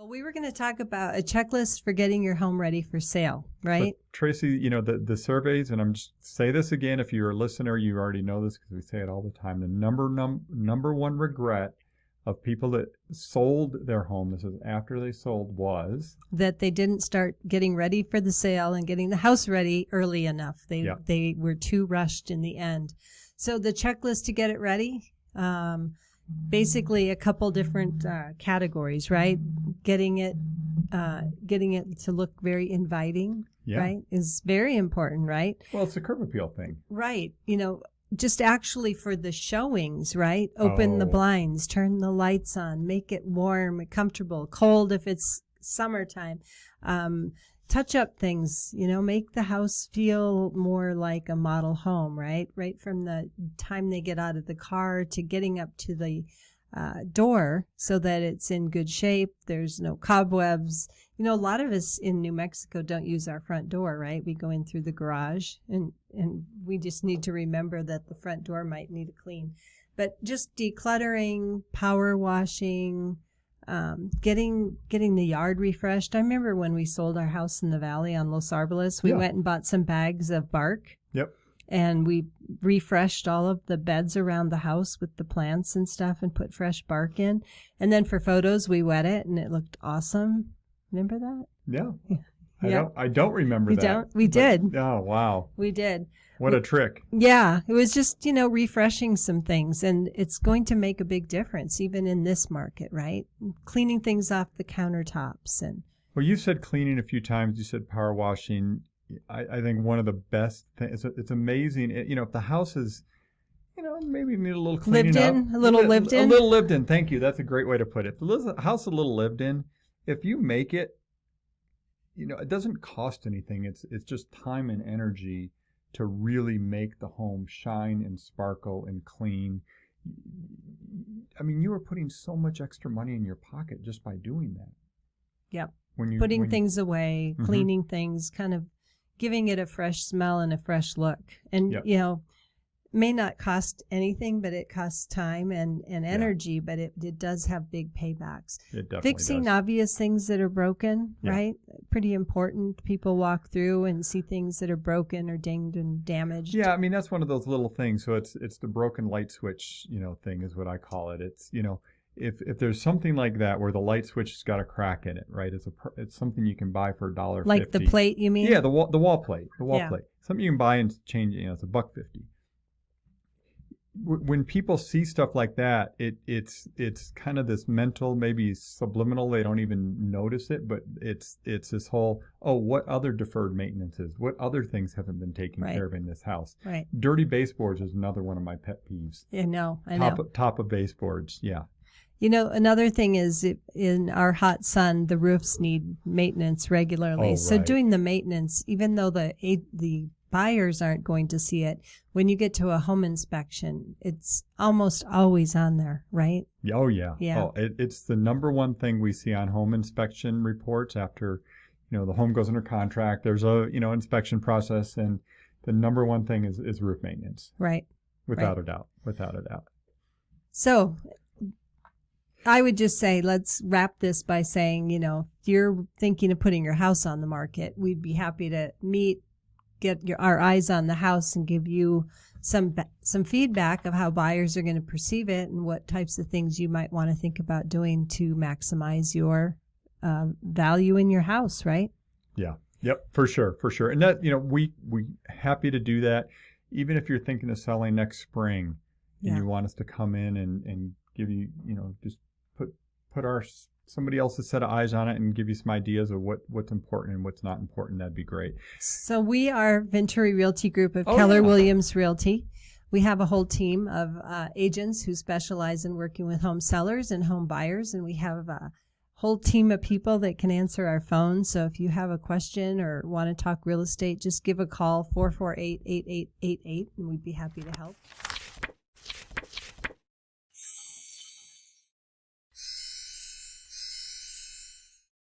Well, we were going to talk about a checklist for getting your home ready for sale, right? But Tracy, the surveys, and I'm just say this again, if you're a listener, you already know this because we say it all the time. The number one regret of people that sold their home, this is after they sold, was that they didn't start getting ready for the sale and getting the house ready early enough. They were too rushed in the end. So the checklist to get it ready, basically a couple different categories, right? Getting it to look very inviting, right, is very important, right? Well, it's a curb appeal thing. Right. Just actually for the showings, right? Open the blinds, turn the lights on, make it warm, comfortable, cold if it's summertime. Touch up things, make the house feel more like a model home, right? Right from the time they get out of the car to getting up to the door so that it's in good shape. There's no cobwebs. A lot of us in New Mexico don't use our front door, right? We go in through the garage, and we just need to remember that the front door might need a clean. But just decluttering, power washing, getting the yard refreshed. I remember when we sold our house in the valley on Los Arboles, we went and bought some bags of bark. Yep. And we refreshed all of the beds around the house with the plants and stuff and put fresh bark in. And then for photos, we wet it and it looked awesome. Remember that? Yeah. I don't remember that. We did. Oh, wow. We did. What a trick. Yeah. It was just, refreshing some things. And it's going to make a big difference, even in this market, right? Cleaning things off the countertops. Well, you said cleaning a few times. You said power washing. I think one of the best things, it's amazing. If the house is, maybe need a little cleaning up. A little lived in. A little lived in. Thank you. That's a great way to put it. If the house is a little lived in, if you make it, it doesn't cost anything. It's just time and energy to really make the home shine and sparkle and clean. I mean, you are putting so much extra money in your pocket just by doing that. Yep. Putting things away, cleaning things, kind of giving it a fresh smell and a fresh look. And, may not cost anything, but it costs time and energy, but it does have big paybacks. It definitely Fixing does. Obvious things that are broken, right? Pretty important. People walk through and see things that are broken or dinged and damaged. Yeah, I mean, that's one of those little things. So it's the broken light switch, thing is what I call it. It's, if there's something like that where the light switch has got a crack in it, right? It's something you can buy for $1.50. Like the plate, you mean? Yeah, the wall plate. The wall plate. Something you can buy and change. It's $1.50. When people see stuff like that, it's kind of this mental, maybe subliminal. They don't even notice it, but it's this whole, what other deferred maintenance is? What other things haven't been taken care of in this house? Right. Dirty baseboards is another one of my pet peeves. I know. Top of baseboards, yeah. Another thing is in our hot sun, the roofs need maintenance regularly. So doing the maintenance, even though the buyers aren't going to see it, when you get to a home inspection, it's almost always on there, right? Oh, yeah. It's the number one thing we see on home inspection reports after, the home goes under contract. There's a, inspection process, and the number one thing is roof maintenance. Right. Without a doubt. So I would just say, let's wrap this by saying, if you're thinking of putting your house on the market, we'd be happy to get our eyes on the house and give you some feedback of how buyers are going to perceive it and what types of things you might want to think about doing to maximize your value in your house, right? Yeah. Yep. For sure. And that, we happy to do that. Even if you're thinking of selling next spring and you want us to come in and give you, just put somebody else's set of eyes on it and give you some ideas of what's important and what's not important, that'd be great. So we are Venturi Realty Group of Keller Williams Realty. We have a whole team of agents who specialize in working with home sellers and home buyers, and we have a whole team of people that can answer our phones. So if you have a question or want to talk real estate, just give a call, 448-8888, and we'd be happy to help.